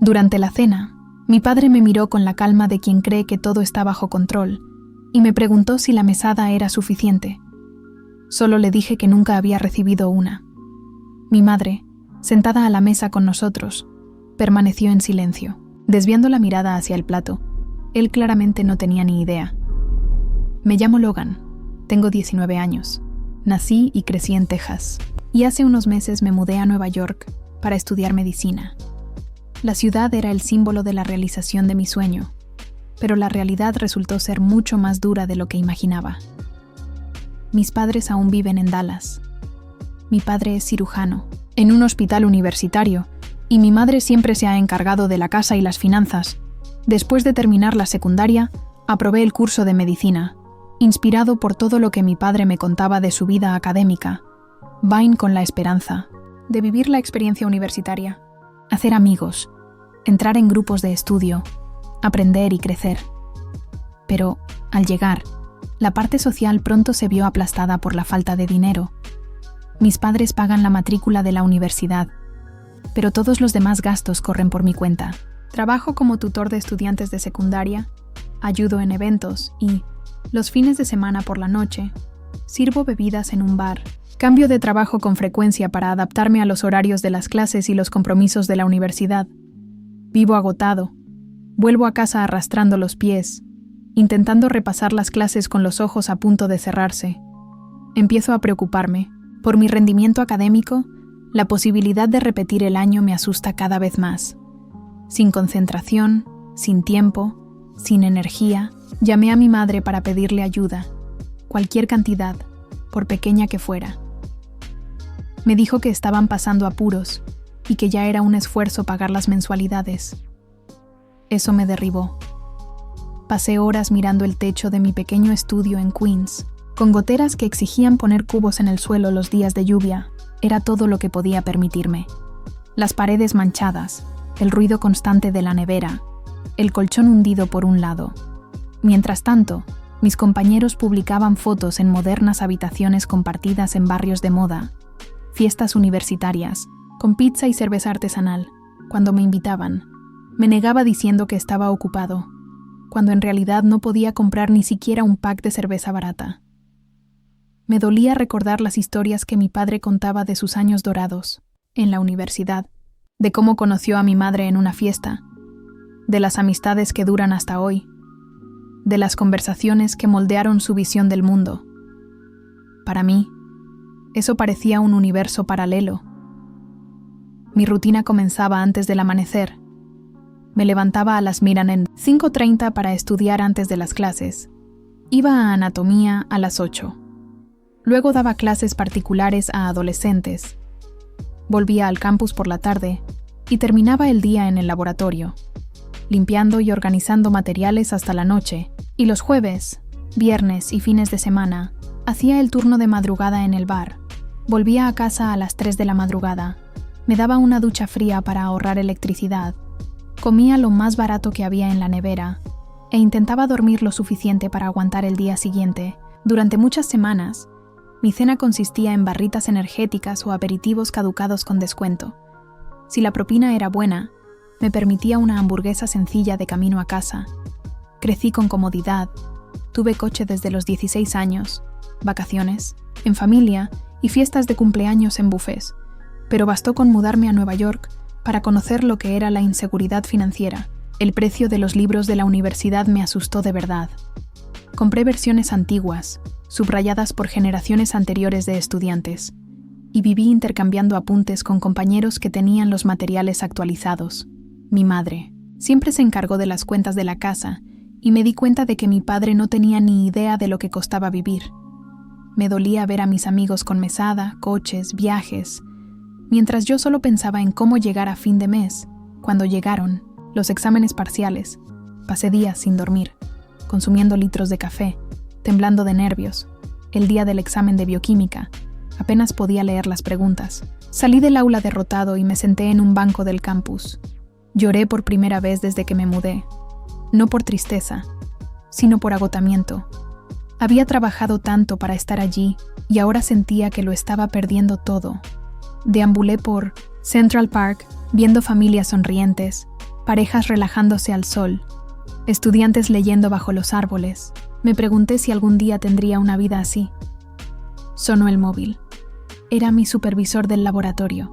Durante la cena, mi padre me miró con la calma de quien cree que todo está bajo control y me preguntó si la mesada era suficiente. Solo le dije que nunca había recibido una. Mi madre, sentada a la mesa con nosotros, permaneció en silencio, desviando la mirada hacia el plato. Él claramente no tenía ni idea. Me llamo Logan, tengo 19 años. Nací y crecí en Texas, y hace unos meses me mudé a Nueva York para estudiar medicina. La ciudad era el símbolo de la realización de mi sueño, pero la realidad resultó ser mucho más dura de lo que imaginaba. Mis padres aún viven en Dallas. Mi padre es cirujano, en un hospital universitario, y mi madre siempre se ha encargado de la casa y las finanzas. Después de terminar la secundaria, aprobé el curso de medicina, inspirado por todo lo que mi padre me contaba de su vida académica. Vine con la esperanza de vivir la experiencia universitaria, hacer amigos, entrar en grupos de estudio, aprender y crecer. Pero, al llegar, la parte social pronto se vio aplastada por la falta de dinero. Mis padres pagan la matrícula de la universidad, pero todos los demás gastos corren por mi cuenta. Trabajo como tutor de estudiantes de secundaria, ayudo en eventos y, los fines de semana por la noche, sirvo bebidas en un bar. Cambio de trabajo con frecuencia para adaptarme a los horarios de las clases y los compromisos de la universidad. Vivo agotado. Vuelvo a casa arrastrando los pies, intentando repasar las clases con los ojos a punto de cerrarse. Empiezo a preocuparme. Por mi rendimiento académico, la posibilidad de repetir el año me asusta cada vez más. Sin concentración, sin tiempo, sin energía, llamé a mi madre para pedirle ayuda, cualquier cantidad, por pequeña que fuera. Me dijo que estaban pasando apuros y que ya era un esfuerzo pagar las mensualidades. Eso me derribó. Pasé horas mirando el techo de mi pequeño estudio en Queens, con goteras que exigían poner cubos en el suelo los días de lluvia. Era todo lo que podía permitirme. Las paredes manchadas, el ruido constante de la nevera, el colchón hundido por un lado. Mientras tanto, mis compañeros publicaban fotos en modernas habitaciones compartidas en barrios de moda, fiestas universitarias, con pizza y cerveza artesanal. Cuando me invitaban, me negaba diciendo que estaba ocupado, cuando en realidad no podía comprar ni siquiera un pack de cerveza barata. Me dolía recordar las historias que mi padre contaba de sus años dorados, en la universidad, de cómo conoció a mi madre en una fiesta, de las amistades que duran hasta hoy, de las conversaciones que moldearon su visión del mundo. Para mí, eso parecía un universo paralelo. Mi rutina comenzaba antes del amanecer. Me levantaba a las miran en 5:30 para estudiar antes de las clases. Iba a anatomía a las 8. Luego daba clases particulares a adolescentes. Volvía al campus por la tarde y terminaba el día en el laboratorio, limpiando y organizando materiales hasta la noche, y los jueves, viernes y fines de semana, hacía el turno de madrugada en el bar. Volvía a casa a las 3 de la madrugada, me daba una ducha fría para ahorrar electricidad, comía lo más barato que había en la nevera e intentaba dormir lo suficiente para aguantar el día siguiente. Durante muchas semanas, mi cena consistía en barritas energéticas o aperitivos caducados con descuento. Si la propina era buena, me permitía una hamburguesa sencilla de camino a casa. Crecí con comodidad, tuve coche desde los 16 años, vacaciones, en familia y fiestas de cumpleaños en bufés, pero bastó con mudarme a Nueva York para conocer lo que era la inseguridad financiera. El precio de los libros de la universidad me asustó de verdad. Compré versiones antiguas, subrayadas por generaciones anteriores de estudiantes, y viví intercambiando apuntes con compañeros que tenían los materiales actualizados. Mi madre siempre se encargó de las cuentas de la casa y me di cuenta de que mi padre no tenía ni idea de lo que costaba vivir. Me dolía ver a mis amigos con mesada, coches, viajes, mientras yo solo pensaba en cómo llegar a fin de mes. Cuando llegaron los exámenes parciales, pasé días sin dormir, consumiendo litros de café, temblando de nervios. El día del examen de bioquímica, apenas podía leer las preguntas. Salí del aula derrotado y me senté en un banco del campus. Lloré por primera vez desde que me mudé. No por tristeza, sino por agotamiento. Había trabajado tanto para estar allí y ahora sentía que lo estaba perdiendo todo. Deambulé por Central Park, viendo familias sonrientes, parejas relajándose al sol, estudiantes leyendo bajo los árboles. Me pregunté si algún día tendría una vida así. Sonó el móvil. Era mi supervisor del laboratorio.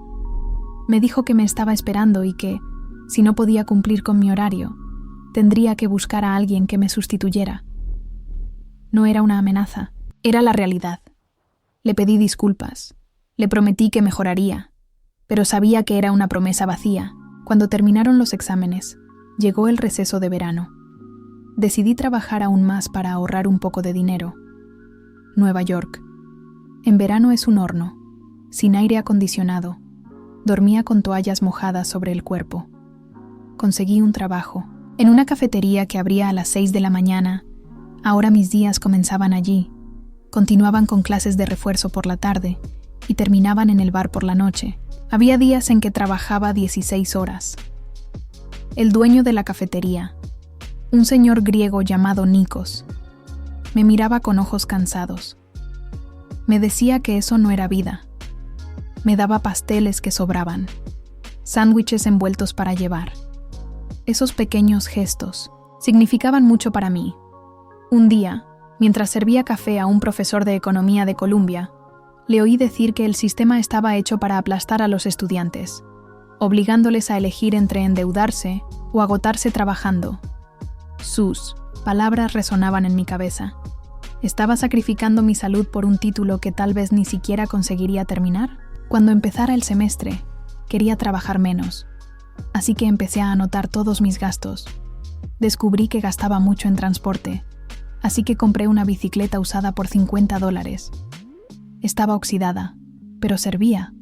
Me dijo que me estaba esperando y que, si no podía cumplir con mi horario, tendría que buscar a alguien que me sustituyera. No era una amenaza, era la realidad. Le pedí disculpas, le prometí que mejoraría, pero sabía que era una promesa vacía. Cuando terminaron los exámenes, llegó el receso de verano. Decidí trabajar aún más para ahorrar un poco de dinero. Nueva York. En verano es un horno, sin aire acondicionado. Dormía con toallas mojadas sobre el cuerpo. Conseguí un trabajo, en una cafetería que abría a las 6 de la mañana. Ahora mis días comenzaban allí, continuaban con clases de refuerzo por la tarde y terminaban en el bar por la noche. Había días en que trabajaba 16 horas. El dueño de la cafetería, un señor griego llamado Nikos, me miraba con ojos cansados. Me decía que eso no era vida. Me daba pasteles que sobraban, sándwiches envueltos para llevar. Esos pequeños gestos significaban mucho para mí. Un día, mientras servía café a un profesor de economía de Columbia, le oí decir que el sistema estaba hecho para aplastar a los estudiantes, obligándoles a elegir entre endeudarse o agotarse trabajando. Sus palabras resonaban en mi cabeza. ¿Estaba sacrificando mi salud por un título que tal vez ni siquiera conseguiría terminar? Cuando empezara el semestre, quería trabajar menos, así que empecé a anotar todos mis gastos. Descubrí que gastaba mucho en transporte, así que compré una bicicleta usada por $50. Estaba oxidada, pero servía.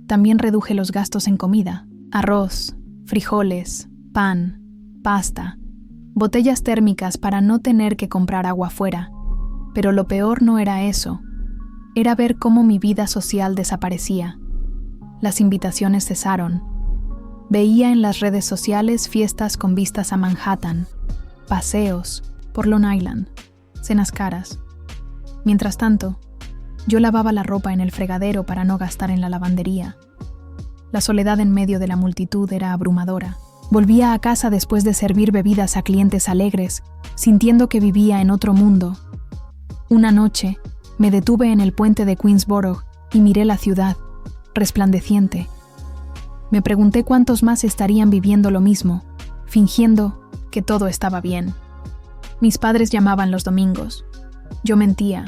También reduje los gastos en comida: arroz, frijoles, pan, pasta, botellas térmicas para no tener que comprar agua fuera. Pero lo peor no era eso. Era ver cómo mi vida social desaparecía. Las invitaciones cesaron. Veía en las redes sociales fiestas con vistas a Manhattan, paseos por Long Island, cenas caras. Mientras tanto, yo lavaba la ropa en el fregadero para no gastar en la lavandería. La soledad en medio de la multitud era abrumadora. Volvía a casa después de servir bebidas a clientes alegres, sintiendo que vivía en otro mundo. Una noche, me detuve en el puente de Queensboro y miré la ciudad, resplandeciente. Me pregunté cuántos más estarían viviendo lo mismo, fingiendo que todo estaba bien. Mis padres llamaban los domingos. Yo mentía.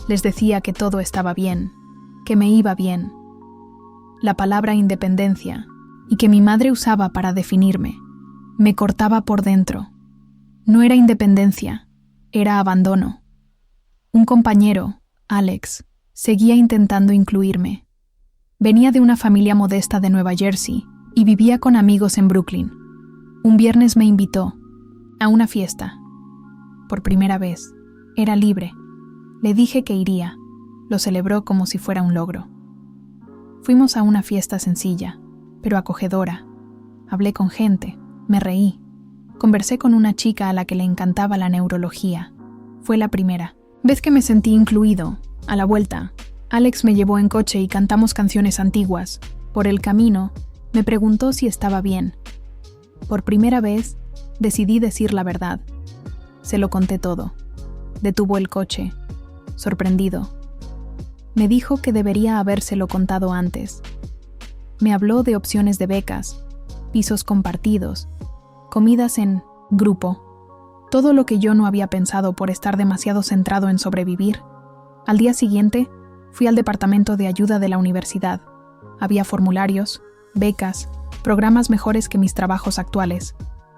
Les decía que todo estaba bien, que me iba bien. La palabra independencia, y que mi madre usaba para definirme, me cortaba por dentro. No era independencia, era abandono. Un compañero, Alex, seguía intentando incluirme. Venía de una familia modesta de Nueva Jersey y vivía con amigos en Brooklyn. Un viernes me invitó a una fiesta. Por primera vez, era libre. Le dije que iría. Lo celebró como si fuera un logro. Fuimos a una fiesta sencilla, pero acogedora. Hablé con gente, me reí. Conversé con una chica a la que le encantaba la neurología. Fue la primera vez que me sentí incluido. A la vuelta, Alex me llevó en coche y cantamos canciones antiguas. Por el camino, me preguntó si estaba bien. Por primera vez, decidí decir la verdad. Se lo conté todo. Detuvo el coche, sorprendido. Me dijo que debería habérselo contado antes. Me habló de opciones de becas, pisos compartidos, comidas en grupo. Todo lo que yo no había pensado por estar demasiado centrado en sobrevivir. Al día siguiente, fui al departamento de ayuda de la universidad. Había formularios, becas, programas mejores que mis trabajos actuales.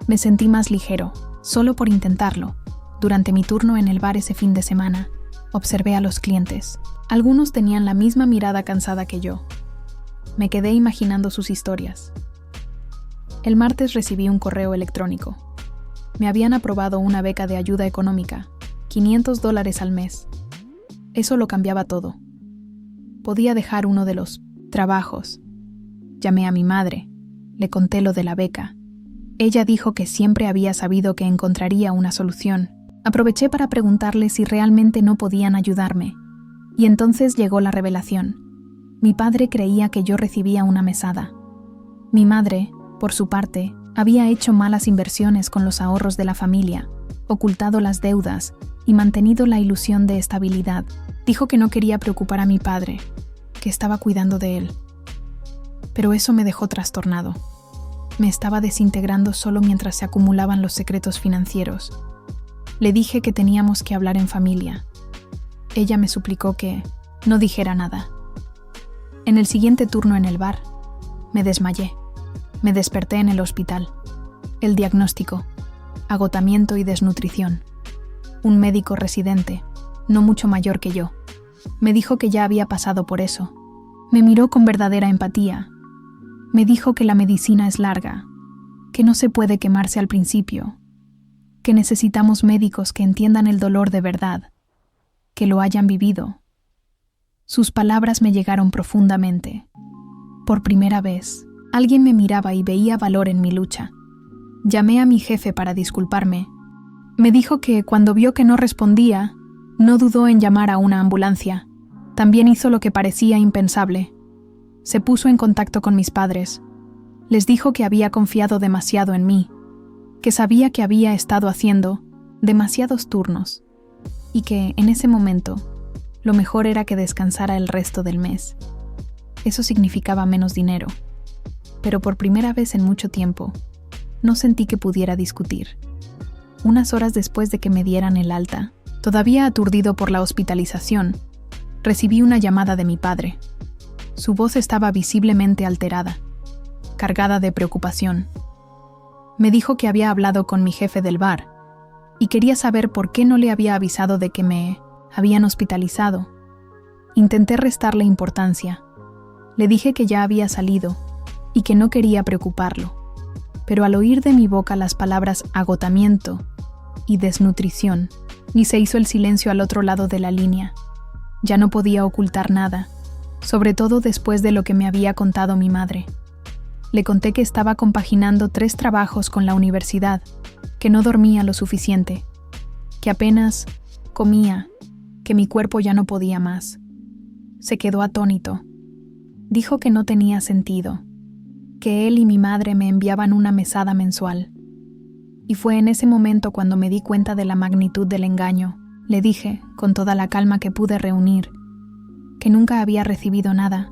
Me sentí más ligero, solo por intentarlo. Durante mi turno en el bar ese fin de semana, observé a los clientes. Algunos tenían la misma mirada cansada que yo. Me quedé imaginando sus historias. El martes recibí un correo electrónico. Me habían aprobado una beca de ayuda económica, $500 al mes. Eso lo cambiaba todo. Podía dejar uno de los trabajos. Llamé a mi madre, le conté lo de la beca. Ella dijo que siempre había sabido que encontraría una solución. Aproveché para preguntarle si realmente no podían ayudarme. Y entonces llegó la revelación. Mi padre creía que yo recibía una mesada. Mi madre, por su parte, Había hecho malas inversiones con los ahorros de la familia, ocultado las deudas y mantenido la ilusión de estabilidad. Dijo que no quería preocupar a mi padre, que estaba cuidando de él. Pero eso me dejó trastornado. Me estaba desintegrando solo mientras se acumulaban los secretos financieros. Le dije que teníamos que hablar en familia. Ella me suplicó que no dijera nada. En el siguiente turno en el bar, me desmayé. Me desperté en el hospital. El diagnóstico: agotamiento y desnutrición. Un médico residente, no mucho mayor que yo, me dijo que ya había pasado por eso. Me miró con verdadera empatía. Me dijo que la medicina es larga, que no se puede quemarse al principio, que necesitamos médicos que entiendan el dolor de verdad, que lo hayan vivido. Sus palabras me llegaron profundamente. Por primera vez, alguien me miraba y veía valor en mi lucha. Llamé a mi jefe para disculparme. Me dijo que cuando vio que no respondía, no dudó en llamar a una ambulancia. También hizo lo que parecía impensable. Se puso en contacto con mis padres. Les dijo que había confiado demasiado en mí, que sabía que había estado haciendo demasiados turnos y que, en ese momento, lo mejor era que descansara el resto del mes. Eso significaba menos dinero, pero por primera vez en mucho tiempo, no sentí que pudiera discutir. Unas horas después de que me dieran el alta, todavía aturdido por la hospitalización, recibí una llamada de mi padre. Su voz estaba visiblemente alterada, cargada de preocupación. Me dijo que había hablado con mi jefe del bar y quería saber por qué no le había avisado de que me habían hospitalizado. Intenté restarle importancia. Le dije que ya había salido y que no quería preocuparlo, pero al oír de mi boca las palabras agotamiento y desnutrición, ni se hizo el silencio al otro lado de la línea. Ya no podía ocultar nada, sobre todo después de lo que me había contado mi madre. Le conté que estaba compaginando 3 trabajos con la universidad, que no dormía lo suficiente, que apenas comía, que mi cuerpo ya no podía más. Se quedó atónito. Dijo que no tenía sentido, que él y mi madre me enviaban una mesada mensual. Y fue en ese momento cuando me di cuenta de la magnitud del engaño. Le dije, con toda la calma que pude reunir, que nunca había recibido nada.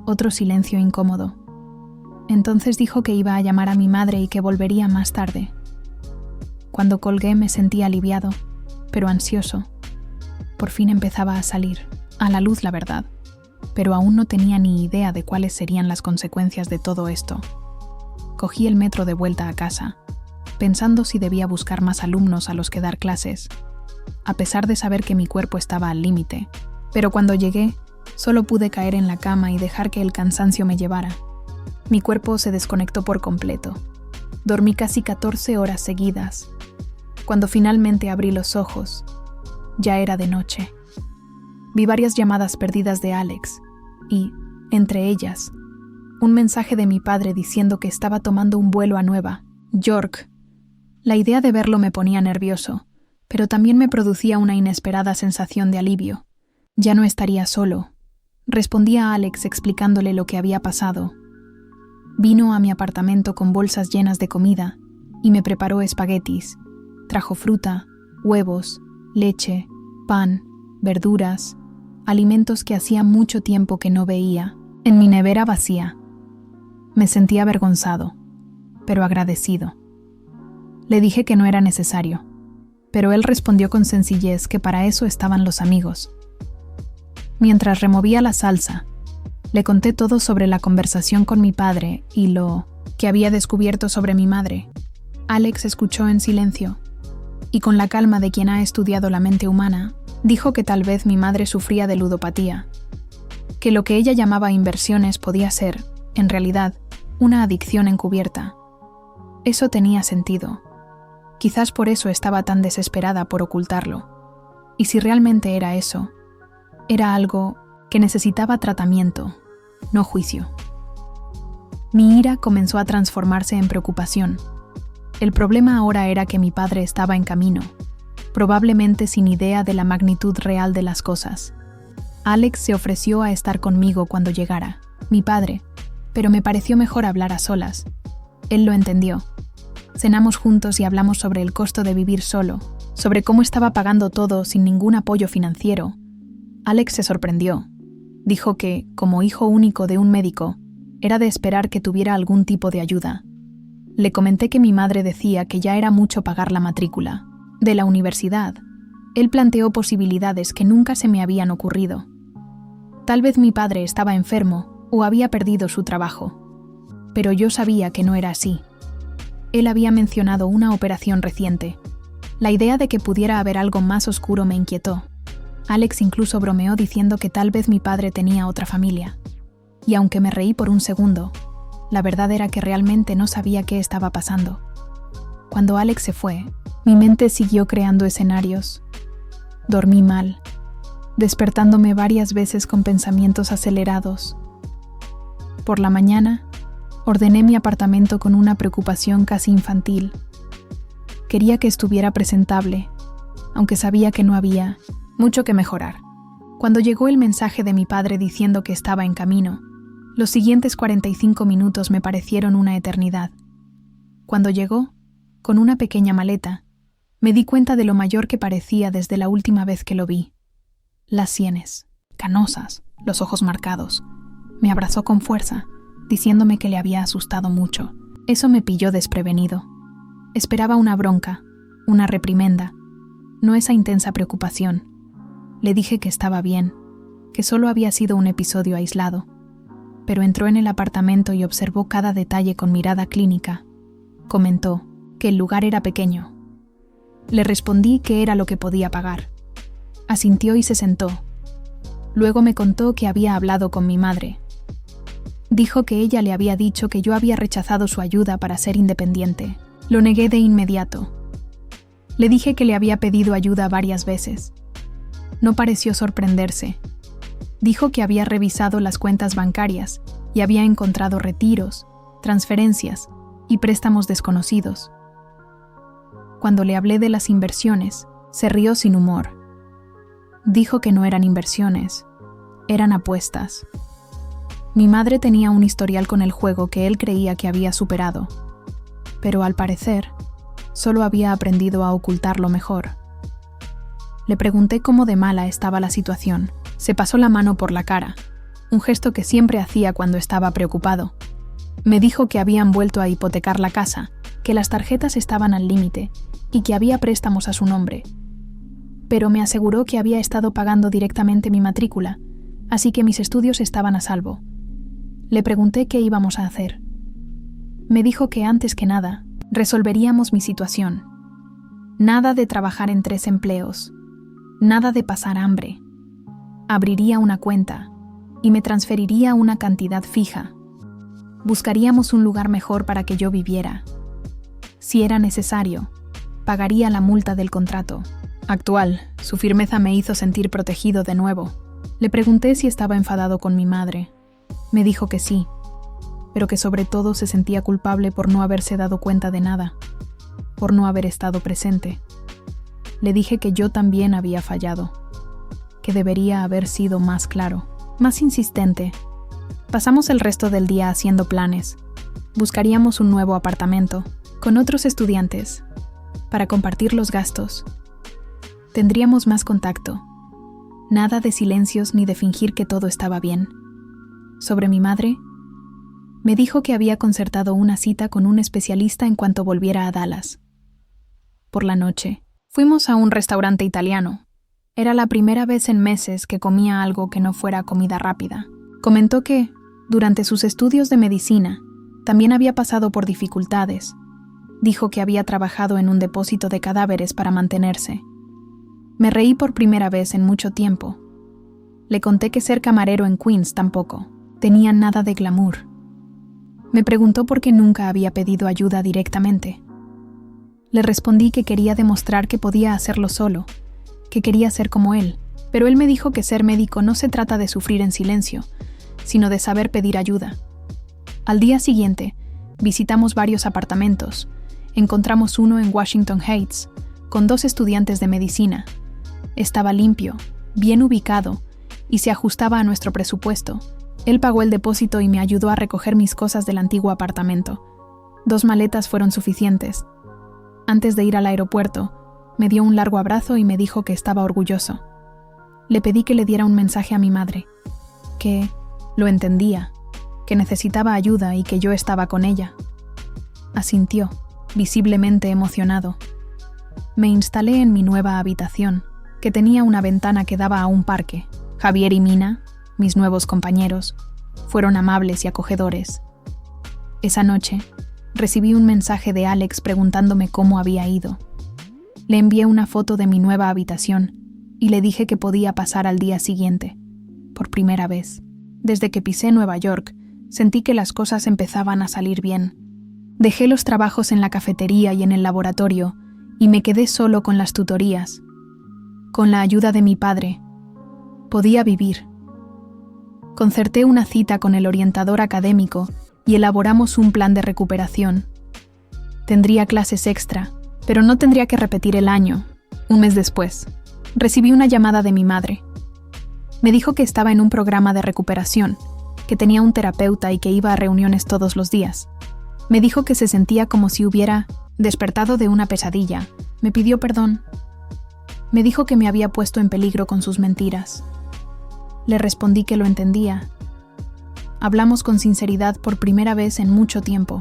Otro silencio incómodo. Entonces dijo que iba a llamar a mi madre y que volvería más tarde. Cuando colgué me sentí aliviado, pero ansioso. Por fin empezaba a salir, a la luz la verdad, pero aún no tenía ni idea de cuáles serían las consecuencias de todo esto. Cogí el metro de vuelta a casa, pensando si debía buscar más alumnos a los que dar clases, a pesar de saber que mi cuerpo estaba al límite. Pero cuando llegué, solo pude caer en la cama y dejar que el cansancio me llevara. Mi cuerpo se desconectó por completo. Dormí casi 14 horas seguidas. Cuando finalmente abrí los ojos, ya era de noche. Vi varias llamadas perdidas de Alex y, entre ellas, un mensaje de mi padre diciendo que estaba tomando un vuelo a Nueva York. La idea de verlo me ponía nervioso, pero también me producía una inesperada sensación de alivio. Ya no estaría solo. Respondí a Alex explicándole lo que había pasado. Vino a mi apartamento con bolsas llenas de comida y me preparó espaguetis. Trajo fruta, huevos, leche, pan, verduras, alimentos que hacía mucho tiempo que no veía, en mi nevera vacía. Me sentí avergonzado, pero agradecido. Le dije que no era necesario, pero él respondió con sencillez que para eso estaban los amigos. Mientras removía la salsa, le conté todo sobre la conversación con mi padre y lo que había descubierto sobre mi madre. Alex escuchó en silencio, y con la calma de quien ha estudiado la mente humana, dijo que tal vez mi madre sufría de ludopatía, que lo que ella llamaba inversiones podía ser, en realidad, una adicción encubierta. Eso tenía sentido. Quizás por eso estaba tan desesperada por ocultarlo. Y si realmente era eso, era algo que necesitaba tratamiento, no juicio. Mi ira comenzó a transformarse en preocupación. El problema ahora era que mi padre estaba en camino, probablemente sin idea de la magnitud real de las cosas. Alex se ofreció a estar conmigo cuando llegara, mi padre, pero me pareció mejor hablar a solas. Él lo entendió. Cenamos juntos y hablamos sobre el costo de vivir solo, sobre cómo estaba pagando todo sin ningún apoyo financiero. Alex se sorprendió. Dijo que, como hijo único de un médico, era de esperar que tuviera algún tipo de ayuda. Le comenté que mi madre decía que ya era mucho pagar la matrícula. De la universidad, él planteó posibilidades que nunca se me habían ocurrido. Tal vez mi padre estaba enfermo o había perdido su trabajo. Pero yo sabía que no era así. Él había mencionado una operación reciente. La idea de que pudiera haber algo más oscuro me inquietó. Alex incluso bromeó diciendo que tal vez mi padre tenía otra familia. Y aunque me reí por un segundo, la verdad era que realmente no sabía qué estaba pasando. Cuando Alex se fue, mi mente siguió creando escenarios. Dormí mal, despertándome varias veces con pensamientos acelerados. Por la mañana, ordené mi apartamento con una preocupación casi infantil. Quería que estuviera presentable, aunque sabía que no había mucho que mejorar. Cuando llegó el mensaje de mi padre diciendo que estaba en camino, los siguientes 45 minutos me parecieron una eternidad. Cuando llegó, con una pequeña maleta, me di cuenta de lo mayor que parecía desde la última vez que lo vi. Las sienes, canosas, los ojos marcados. Me abrazó con fuerza, diciéndome que le había asustado mucho. Eso me pilló desprevenido. Esperaba una bronca, una reprimenda, no esa intensa preocupación. Le dije que estaba bien, que solo había sido un episodio aislado, pero entró en el apartamento y observó cada detalle con mirada clínica. Comentó que el lugar era pequeño. Le respondí que era lo que podía pagar. Asintió y se sentó. Luego me contó que había hablado con mi madre. Dijo que ella le había dicho que yo había rechazado su ayuda para ser independiente. Lo negué de inmediato. Le dije que le había pedido ayuda varias veces. No pareció sorprenderse. Dijo que había revisado las cuentas bancarias y había encontrado retiros, transferencias y préstamos desconocidos. Cuando le hablé de las inversiones, se rió sin humor. Dijo que no eran inversiones, eran apuestas. Mi madre tenía un historial con el juego que él creía que había superado, pero al parecer, solo había aprendido a ocultarlo mejor. Le pregunté cómo de mala estaba la situación. Se pasó la mano por la cara, un gesto que siempre hacía cuando estaba preocupado. Me dijo que habían vuelto a hipotecar la casa, que las tarjetas estaban al límite y que había préstamos a su nombre. Pero me aseguró que había estado pagando directamente mi matrícula, así que mis estudios estaban a salvo. Le pregunté qué íbamos a hacer. Me dijo que antes que nada, resolveríamos mi situación. Nada de trabajar en 3 empleos, nada de pasar hambre. Abriría una cuenta y me transferiría una cantidad fija. Buscaríamos un lugar mejor para que yo viviera. Si era necesario, pagaría la multa del contrato actual. Su firmeza me hizo sentir protegido de nuevo. Le pregunté si estaba enfadado con mi madre. Me dijo que sí, pero que sobre todo se sentía culpable por no haberse dado cuenta de nada, por no haber estado presente. Le dije que yo también había fallado, que debería haber sido más claro, más insistente. Pasamos el resto del día haciendo planes. Buscaríamos un nuevo apartamento, con otros estudiantes, para compartir los gastos. Tendríamos más contacto. Nada de silencios ni de fingir que todo estaba bien. Sobre mi madre, me dijo que había concertado una cita con un especialista en cuanto volviera a Dallas. Por la noche, fuimos a un restaurante italiano. Era la primera vez en meses que comía algo que no fuera comida rápida. Comentó que, durante sus estudios de medicina, también había pasado por dificultades. Dijo que había trabajado en un depósito de cadáveres para mantenerse. Me reí por primera vez en mucho tiempo. Le conté que ser camarero en Queens tampoco tenía nada de glamour. Me preguntó por qué nunca había pedido ayuda directamente. Le respondí que quería demostrar que podía hacerlo solo, que quería ser como él, pero él me dijo que ser médico no se trata de sufrir en silencio, sino de saber pedir ayuda. Al día siguiente, visitamos varios apartamentos. Encontramos uno en Washington Heights, con 2 estudiantes de medicina. Estaba limpio, bien ubicado, y se ajustaba a nuestro presupuesto. Él pagó el depósito y me ayudó a recoger mis cosas del antiguo apartamento. 2 maletas fueron suficientes. Antes de ir al aeropuerto, me dio un largo abrazo y me dijo que estaba orgulloso. Le pedí que le diera un mensaje a mi madre, que lo entendía, que necesitaba ayuda y que yo estaba con ella. Asintió, visiblemente emocionado. Me instalé en mi nueva habitación, que tenía una ventana que daba a un parque. Javier y Mina, mis nuevos compañeros, fueron amables y acogedores. Esa noche, recibí un mensaje de Alex preguntándome cómo había ido. Le envié una foto de mi nueva habitación y le dije que podía pasar al día siguiente. Por primera vez, desde que pisé Nueva York, sentí que las cosas empezaban a salir bien. Dejé los trabajos en la cafetería y en el laboratorio y me quedé solo con las tutorías. Con la ayuda de mi padre, podía vivir. Concerté una cita con el orientador académico y elaboramos un plan de recuperación. Tendría clases extra, pero no tendría que repetir el año. Un mes después, recibí una llamada de mi madre. Me dijo que estaba en un programa de recuperación, que tenía un terapeuta y que iba a reuniones todos los días. Me dijo que se sentía como si hubiera despertado de una pesadilla. Me pidió perdón. Me dijo que me había puesto en peligro con sus mentiras. Le respondí que lo entendía. Hablamos con sinceridad por primera vez en mucho tiempo.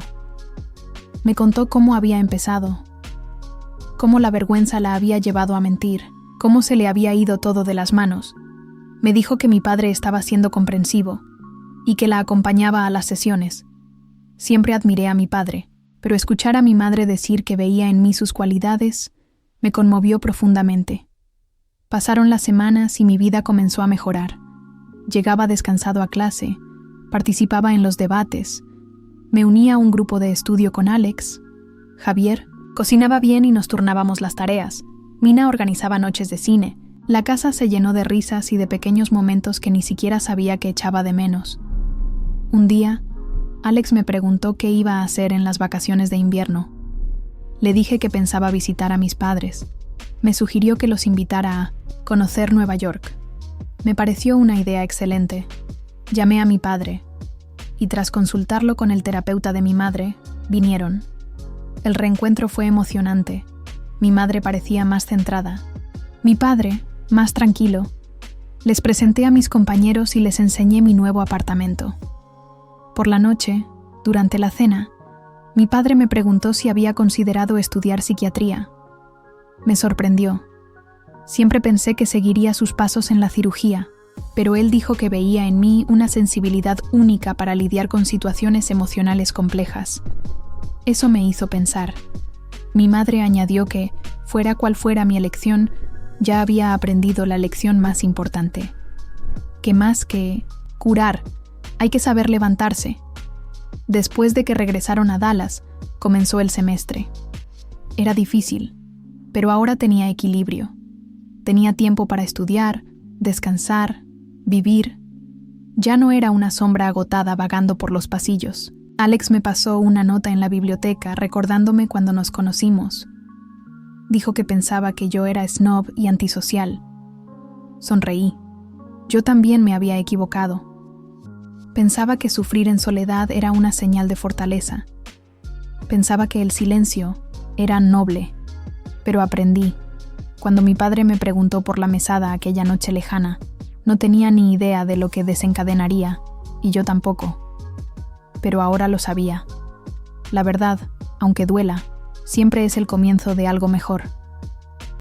Me contó cómo había empezado, cómo la vergüenza la había llevado a mentir, cómo se le había ido todo de las manos. Me dijo que mi padre estaba siendo comprensivo y que la acompañaba a las sesiones. Siempre admiré a mi padre, pero escuchar a mi madre decir que veía en mí sus cualidades me conmovió profundamente. Pasaron las semanas y mi vida comenzó a mejorar. Llegaba descansado a clase, participaba en los debates, me unía a un grupo de estudio con Alex, Javier, cocinaba bien y nos turnábamos las tareas. Mina organizaba noches de cine. La casa se llenó de risas y de pequeños momentos que ni siquiera sabía que echaba de menos. Un día, Alex me preguntó qué iba a hacer en las vacaciones de invierno. Le dije que pensaba visitar a mis padres. Me sugirió que los invitara a conocer Nueva York. Me pareció una idea excelente. Llamé a mi padre, y tras consultarlo con el terapeuta de mi madre, vinieron. El reencuentro fue emocionante. Mi madre parecía más centrada. Mi padre, más tranquilo. Les presenté a mis compañeros y les enseñé mi nuevo apartamento. Por la noche, durante la cena, mi padre me preguntó si había considerado estudiar psiquiatría. Me sorprendió. Siempre pensé que seguiría sus pasos en la cirugía, pero él dijo que veía en mí una sensibilidad única para lidiar con situaciones emocionales complejas. Eso me hizo pensar. Mi madre añadió que, fuera cual fuera mi elección, ya había aprendido la lección más importante. Que más que curar, hay que saber levantarse. Después de que regresaron a Dallas, comenzó el semestre. Era difícil, pero ahora tenía equilibrio. Tenía tiempo para estudiar, descansar, vivir. Ya no era una sombra agotada vagando por los pasillos. Alex me pasó una nota en la biblioteca recordándome cuando nos conocimos. Dijo que pensaba que yo era snob y antisocial. Sonreí. Yo también me había equivocado. Pensaba que sufrir en soledad era una señal de fortaleza. Pensaba que el silencio era noble. Pero aprendí. Cuando mi padre me preguntó por la mesada aquella noche lejana, no tenía ni idea de lo que desencadenaría, y yo tampoco. Pero ahora lo sabía. La verdad, aunque duela, siempre es el comienzo de algo mejor.